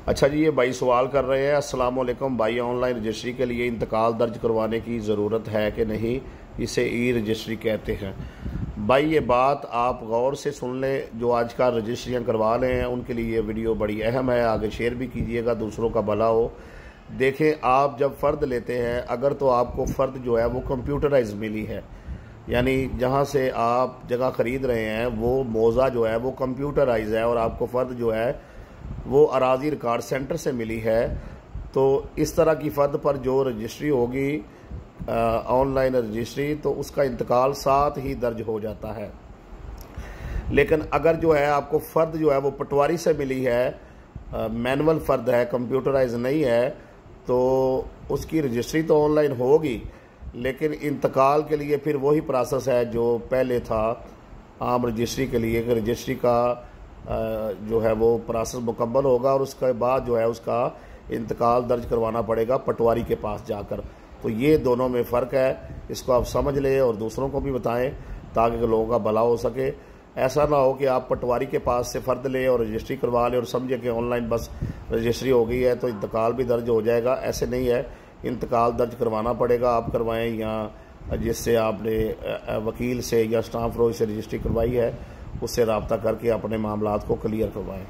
अच्छा जी, ये भाई सवाल कर रहे हैं, अस्सलाम वालेकुम भाई, ऑनलाइन रजिस्ट्री के लिए इंतकाल दर्ज करवाने की ज़रूरत है कि नहीं, इसे ई रजिस्ट्री कहते हैं। भाई ये बात आप गौर से सुन लें, जो आजकल रजिस्ट्रियाँ करवा रहे हैं उनके लिए ये वीडियो बड़ी अहम है, आगे शेयर भी कीजिएगा, दूसरों का भला हो। देखें, आप जब फ़र्द लेते हैं, अगर तो आपको फ़र्द जो है वो कंप्यूटराइज मिली है, यानी जहाँ से आप जगह ख़रीद रहे हैं वो मौज़ा जो है वो कंप्यूटराइज है और आपको फ़र्द जो है वो अराजी रिकॉर्ड सेंटर से मिली है, तो इस तरह की फ़र्द पर जो रजिस्ट्री होगी ऑनलाइन रजिस्ट्री, तो उसका इंतकाल साथ ही दर्ज हो जाता है। लेकिन अगर जो है आपको फ़र्द जो है वो पटवारी से मिली है, मैनुअल फ़र्द है, कंप्यूटराइज नहीं है, तो उसकी रजिस्ट्री तो ऑनलाइन होगी, लेकिन इंतकाल के लिए फिर वही प्रोसेस है जो पहले था आम रजिस्ट्री के लिए, कि रजिस्ट्री का जो है वो प्रोसेस मुकम्मल होगा और उसके बाद जो है उसका इंतकाल दर्ज करवाना पड़ेगा पटवारी के पास जाकर। तो ये दोनों में फ़र्क है, इसको आप समझ लें और दूसरों को भी बताएं ताकि लोगों का भला हो सके। ऐसा ना हो कि आप पटवारी के पास से फ़र्द लें और रजिस्ट्री करवा लें और समझें कि ऑनलाइन बस रजिस्ट्री हो गई है तो इंतकाल भी दर्ज हो जाएगा। ऐसे नहीं है, इंतकाल दर्ज करवाना पड़ेगा, आप करवाएं या जिससे आपने वकील से या स्टाम्प रोज से रजिस्ट्री करवाई है उससे रब्ता करके अपने मामलात को क्लियर करवाएं।